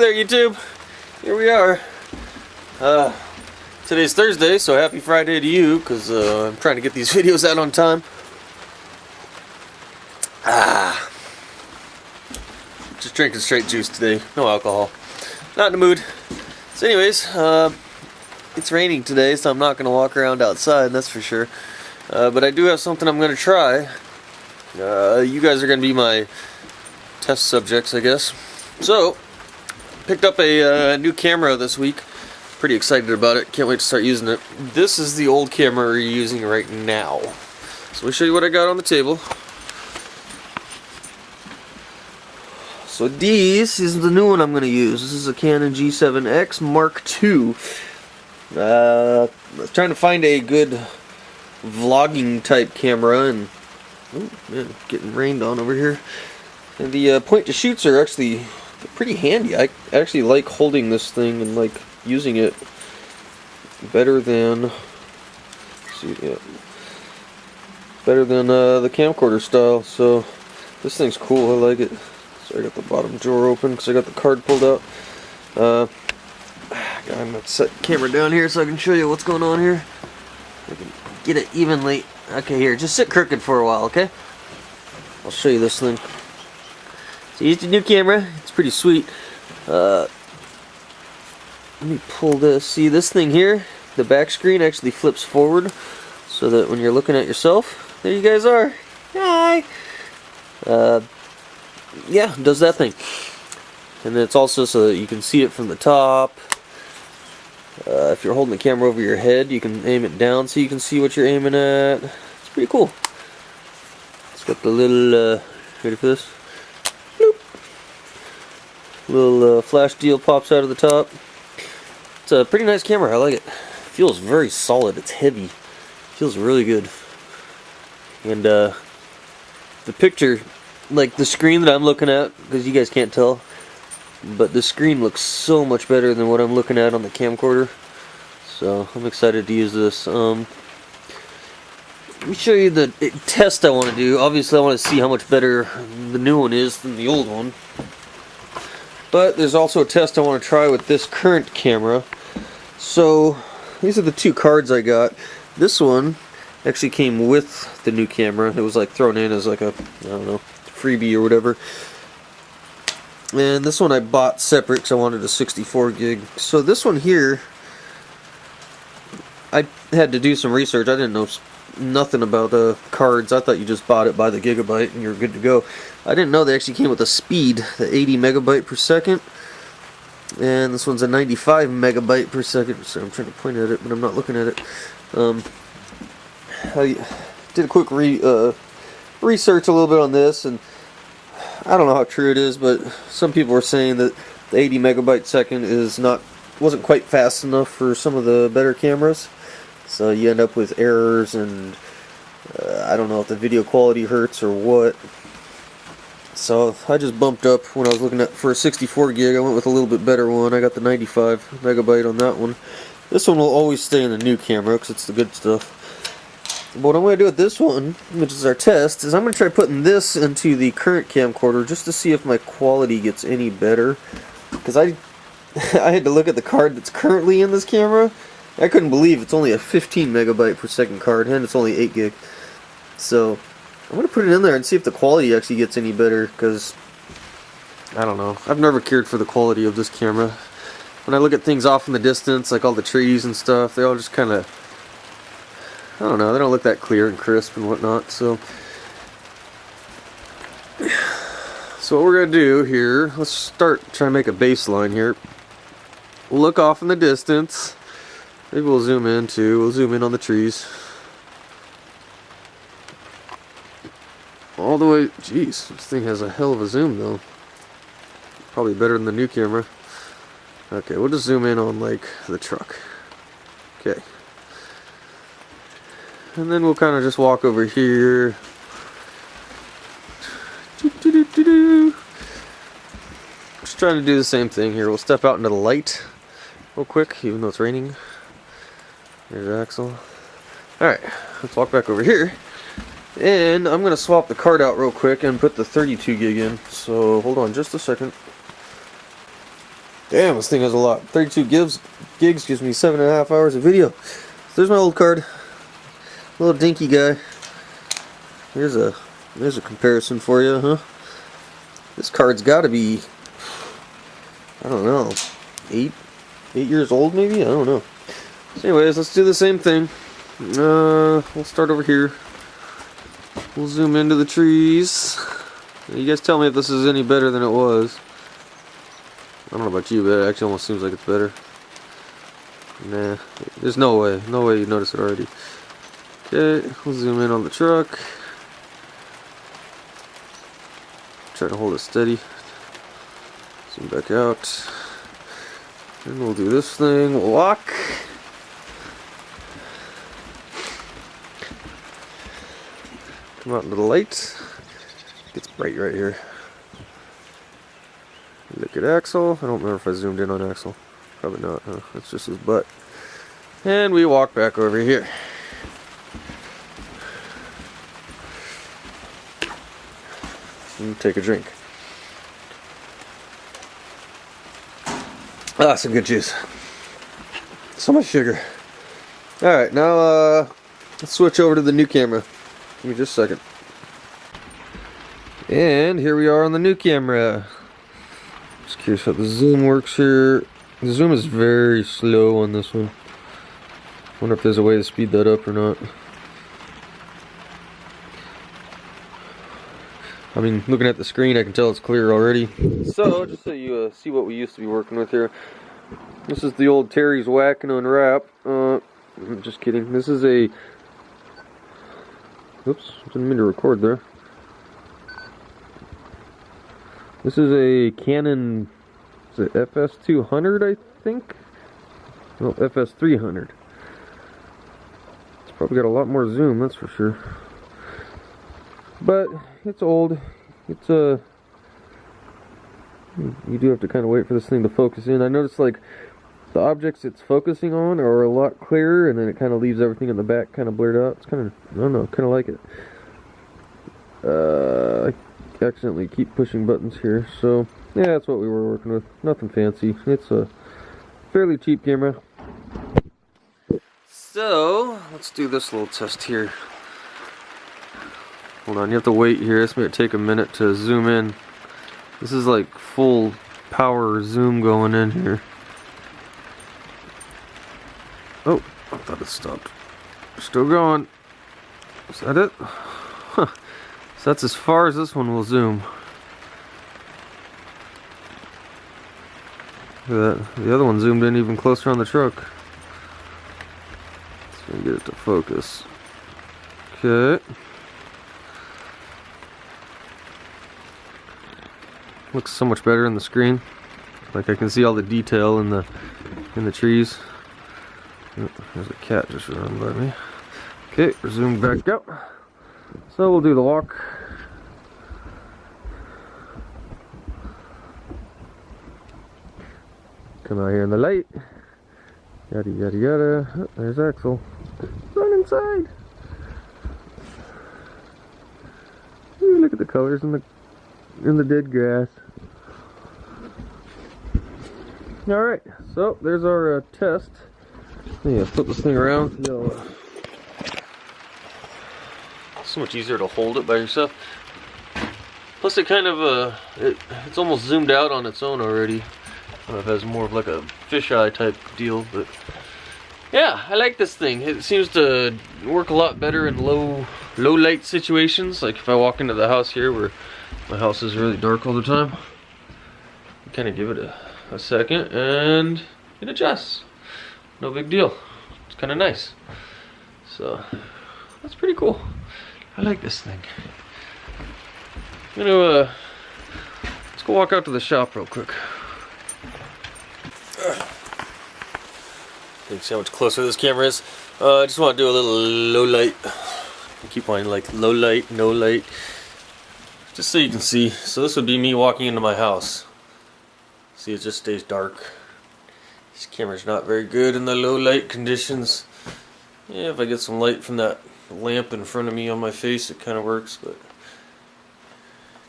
Hey there, YouTube. Here we are. Today's Thursday, so happy Friday to you, because I'm trying to get these videos out on time. Just drinking straight juice today. No alcohol. Not in the mood. So anyways, it's raining today, so I'm not going to walk around outside, that's for sure. But I do have something I'm going to try. You guys are going to be my test subjects, I guess. So, picked up a new camera this week. Pretty excited about it. Can't wait to start using it. This is the old camera we're using right now. So let me show you what I got on the table. So this is the new one I'm going to use. This is a Canon G7x Mark Ii. I was trying to find a good vlogging type camera, and oh man, getting rained on over here. And the point to shoots are actually pretty handy. I actually like holding this thing and like using it better than better than the camcorder style. So this thing's cool. I like it. So I got the bottom drawer open because I got the card pulled out. I'm gonna set the camera down here so I can show you what's going on here. I can get it evenly. Okay, here, just sit crooked for a while, okay? I'll show you this thing. So here's the new camera. It's pretty sweet. Let me pull this. See this thing here? The back screen actually flips forward so that when you're looking at yourself, there you guys are. Hi! Yeah, does that thing. And then it's also so that you can see it from the top. If you're holding the camera over your head, you can aim it down so you can see what you're aiming at. It's pretty cool. It's got the little, ready for this? Bloop. Little flash deal pops out of the top. It's a pretty nice camera. I like it. It feels very solid. It's heavy. Feels really good. And the picture, like the screen that I'm looking at, because you guys can't tell, but the screen looks so much better than what I'm looking at on the camcorder. So I'm excited to use this. Let me show you the test I want to do. Obviously I want to see how much better the new one is than the old one. But there's also a test I want to try with this current camera. So these are the two cards I got. This one actually came with the new camera. It was like thrown in as like a, I don't know, freebie or whatever. And this one I bought separate because I wanted a 64 gig. So this one here, I had to do some research. I didn't know nothing about cards. I thought you just bought it by the gigabyte and you're good to go. I didn't know they actually came with a speed, the 80 megabyte per second. And this one's a 95 megabyte per second. So I'm trying to point at it, but I'm not looking at it. I did a quick research a little bit on this, and I don't know how true it is, but some people were saying that the 80 megabyte second wasn't quite fast enough for some of the better cameras. So you end up with errors, and I don't know if the video quality hurts or what. So I just bumped up when I was looking at for a 64 gig. I went with a little bit better one. I got the 95 megabyte on that one. This one will always stay in the new camera because it's the good stuff. But what I'm going to do with this one, which is our test, is I'm going to try putting this into the current camcorder just to see if my quality gets any better. Because I had to look at the card that's currently in this camera. I couldn't believe it's only a 15 megabyte per second card, and it's only 8 gig. So I'm going to put it in there and see if the quality actually gets any better, because I don't know. I've never cared for the quality of this camera. When I look at things off in the distance, like all the trees and stuff, they all just kind of, I don't know, they don't look that clear and crisp and whatnot. So what we're going to do here, let's start trying to make a baseline here. We'll look off in the distance. Maybe we'll zoom in too. We'll zoom in on the trees. All the way, jeez, this thing has a hell of a zoom though. Probably better than the new camera. Okay, we'll just zoom in on like the truck. Okay. And then we'll kind of just walk over here. Just trying to do the same thing here. We'll step out into the light real quick, even though it's raining. There's Axel. Alright, let's walk back over here. And I'm going to swap the card out real quick and put the 32 gig in. So hold on just a second. Damn, this thing has a lot. 32 gigs gives me 7.5 hours of video. There's my old card. Little dinky guy. There's a comparison for you, huh? This card's got to be, I don't know, 8 years old maybe? I don't know. So anyways, let's do the same thing. We'll start over here. We'll zoom into the trees. You guys tell me if this is any better than it was. I don't know about you, but it actually almost seems like it's better. Nah, there's no way you notice it already. Okay, we'll zoom in on the truck. Try to hold it steady. Zoom back out. And we'll do this thing. We'll walk. Come out into the light. It gets bright right here. Look at Axel. I don't remember if I zoomed in on Axel. Probably not, huh? That's just his butt. And we walk back over here. And take a drink. Ah, some good juice. So much sugar. Alright, now let's switch over to the new camera. Give me just a second. And here we are on the new camera. Just curious how the zoom works here. The zoom is very slow on this one. Wonder if there's a way to speed that up or not. I mean, looking at the screen, I can tell it's clear already. So, just so you see what we used to be working with here. This is the old Terry's Whack and Unwrap. I'm just kidding. This is a... Oops, didn't mean to record there. This is a Canon... Is it FS200, I think? No, FS300. It's probably got a lot more zoom, that's for sure. But it's old. It's you do have to kind of wait for this thing to focus in. I noticed like the objects it's focusing on are a lot clearer, and then it kind of leaves everything in the back kind of blurred out. It's kind of, I don't know, kind of like it. I accidentally keep pushing buttons here, so yeah, that's what we were working with. Nothing fancy. It's a fairly cheap camera. So let's do this little test here. Hold on, you have to wait here. It's going to take a minute to zoom in. This is like full power zoom going in here. Oh, I thought it stopped. Still going. Is that it? Huh. So that's as far as this one will zoom. Look at that. The other one zoomed in even closer on the truck. Let's try to get it to focus. Okay. Looks so much better in the screen. Like I can see all the detail in the trees. Oh, there's a cat just running by me. Okay, we're zoomed back out. So we'll do the walk. Come out here in the light. Yada yada yada. Oh, there's Axel. Run inside. Ooh, look at the colors in the dead grass. Alright, so there's our test. Yeah, flip this thing around. So much easier to hold it by yourself. Plus it kind of, it's almost zoomed out on its own already. I don't know if it has more of like a fisheye type deal, but yeah, I like this thing. It seems to work a lot better in low light situations. Like if I walk into the house here where my house is really dark all the time, kind of give it a second and it adjusts. No big deal. It's kind of nice. So that's pretty cool. I like this thing. I'm gonna let's go walk out to the shop real quick. You can see how much closer this camera is. I just want to do a little low light. I keep wanting like low light, no light, just so you can see. So this would be me walking into my house. See, it just stays dark. This camera's not very good in the low light conditions. Yeah, if I get some light from that lamp in front of me on my face, it kind of works, but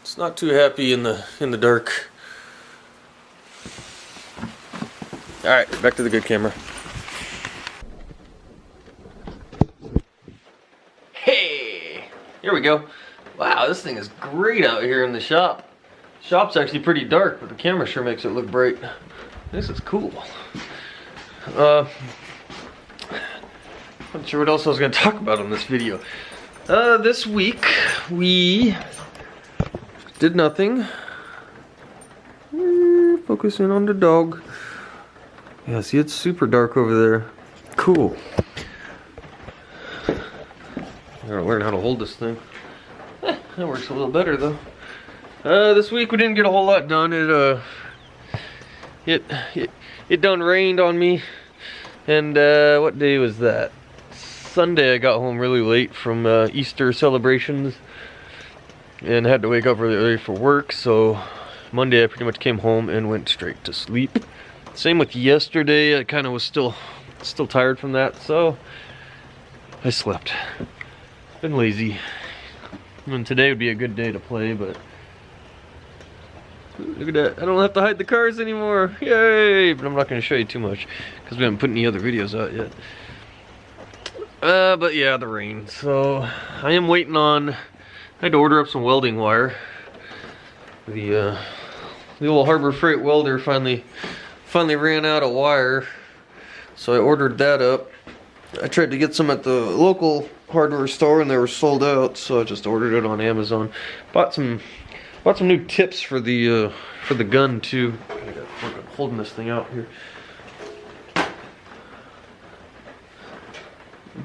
it's not too happy in the dark. Alright, back to the good camera. Hey! Here we go. Wow, this thing is great out here in the shop. Shop's actually pretty dark, but the camera sure makes it look bright. This is cool. Not sure what else I was going to talk about on this video. This week we did nothing. Focusing on the dog. Yeah, see, it's super dark over there. Cool. I gotta learn how to hold this thing. That works a little better though. This week we didn't get a whole lot done. It done rained on me. And what day was that? Sunday I got home really late from Easter celebrations and had to wake up really early for work, so Monday I pretty much came home and went straight to sleep. Same with yesterday, I kind of was still tired from that, so I slept. Been lazy. And today would be a good day to play, but look at that, I don't have to hide the cars anymore. Yay! But I'm not going to show you too much because we haven't put any other videos out yet. But yeah, the rain. So I am waiting on, I had to order up some welding wire. The old Harbor Freight welder finally ran out of wire, so I ordered that up. I tried to get some at the local hardware store and they were sold out, so I just ordered it on Amazon. Bought some new tips for the gun too. I gotta work on holding this thing out here.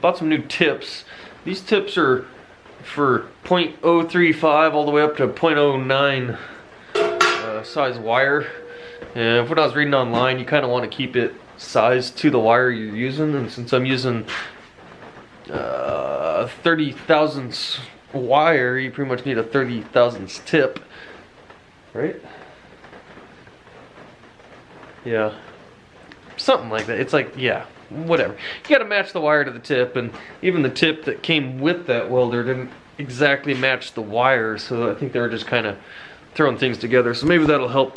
Bought some new tips. These tips are for 0.035 all the way up to 0.09 size wire. And when I was reading online, you kind of want to keep it sized to the wire you're using. And since I'm using 30 thousandths wire, you pretty much need a 30 thousandths tip, right? Yeah, something like that. It's like, yeah, whatever. You gotta match the wire to the tip, and even the tip that came with that welder didn't exactly match the wire, so I think they were just kind of throwing things together. So maybe that'll help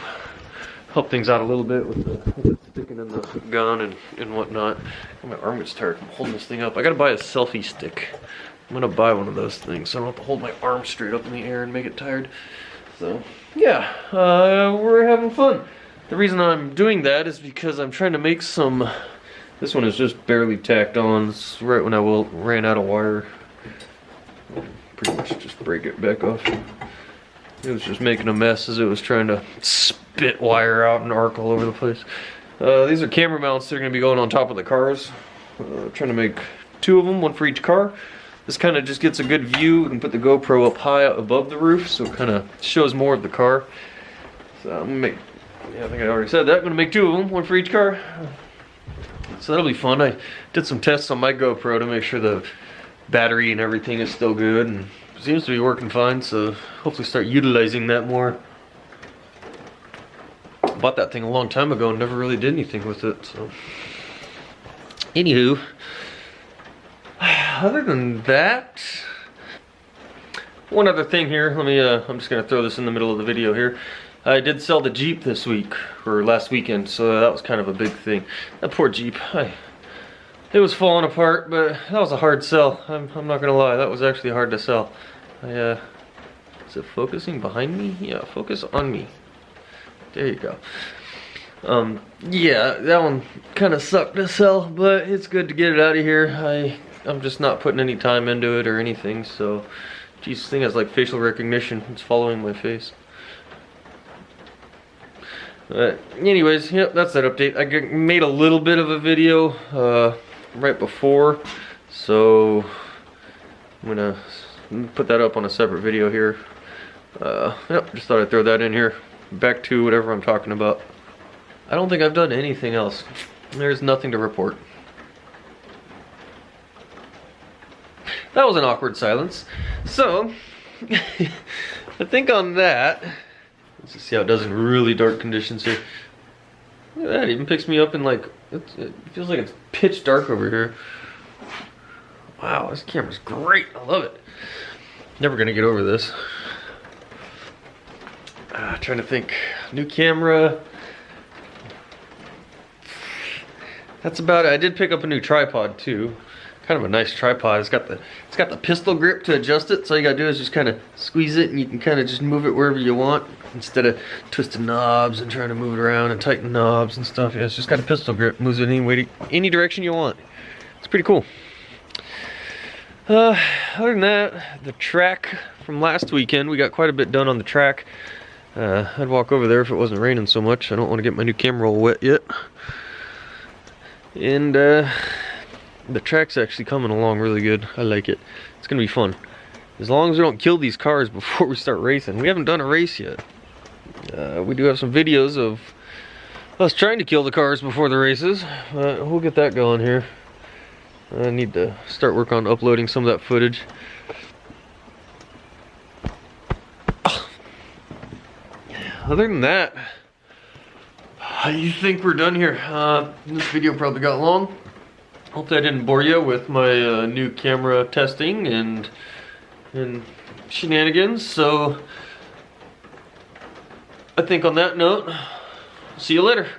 things out a little bit with the sticking in the gun and whatnot. My arm gets tired from holding this thing up. I gotta buy a selfie stick. I'm gonna buy one of those things so I don't have to hold my arm straight up in the air and make it tired. So yeah, we're having fun. The reason I'm doing that is because I'm trying to make some. This one is just barely tacked on. It's right when I ran out of wire. Pretty much just break it back off. It was just making a mess as it was trying to spit wire out and arc all over the place. These are camera mounts. They're going to be going on top of the cars. Trying to make 2 of them, 1 for each car. This kind of just gets a good view. You can put the GoPro up high above the roof, so it kind of shows more of the car. So I'm going to make, yeah, I think I already said that. I'm going to make 2 of them, 1 for each car. So that'll be fun. I did some tests on my GoPro to make sure the battery and everything is still good, and it seems to be working fine, so hopefully start utilizing that more. Bought that thing a long time ago and never really did anything with it, so anywho, other than that, one other thing here. Let me I'm just gonna throw this in the middle of the video here. I did sell the Jeep this week, or last weekend, so that was kind of a big thing. That poor Jeep, it was falling apart, but that was a hard sell. I'm not gonna lie, that was actually hard to sell. Is it focusing behind me? Yeah, focus on me. There you go. Yeah, that one kind of sucked to sell, but it's good to get it out of here. I'm just not putting any time into it or anything, so geez, this thing has like facial recognition. It's following my face. Anyways, yep, that's that update. I made a little bit of a video right before, so I'm gonna put that up on a separate video here. Yep, just thought I'd throw that in here. Back to whatever I'm talking about. I don't think I've done anything else. There's nothing to report. That was an awkward silence. So, I think on that, let's just see how it does in really dark conditions here. Look at that, it even picks me up in like, it feels like it's pitch dark over here. Wow, this camera's great. I love it. Never gonna get over this. Trying to think. New camera. that's about it. I did pick up a new tripod too. Kind of a nice tripod. It's got the pistol grip to adjust it. So all you gotta do is just kind of squeeze it, and you can kind of just move it wherever you want instead of twisting knobs and trying to move it around and tighten knobs and stuff. Yeah, it's just got a pistol grip. Moves it any way, any direction you want. It's pretty cool. Other than that, the track from last weekend, we got quite a bit done on the track. I'd walk over there if it wasn't raining so much. I don't want to get my new camera all wet yet. And the track's actually coming along really good. I like it. It's gonna be fun. As long as we don't kill these cars before we start racing. We haven't done a race yet. We do have some videos of us trying to kill the cars before the races. We'll get that going here. I need to start work on uploading some of that footage. Other than that, I think we're done here. This video probably got long. Hopefully I didn't bore you with my new camera testing and shenanigans. So I think on that note, see you later.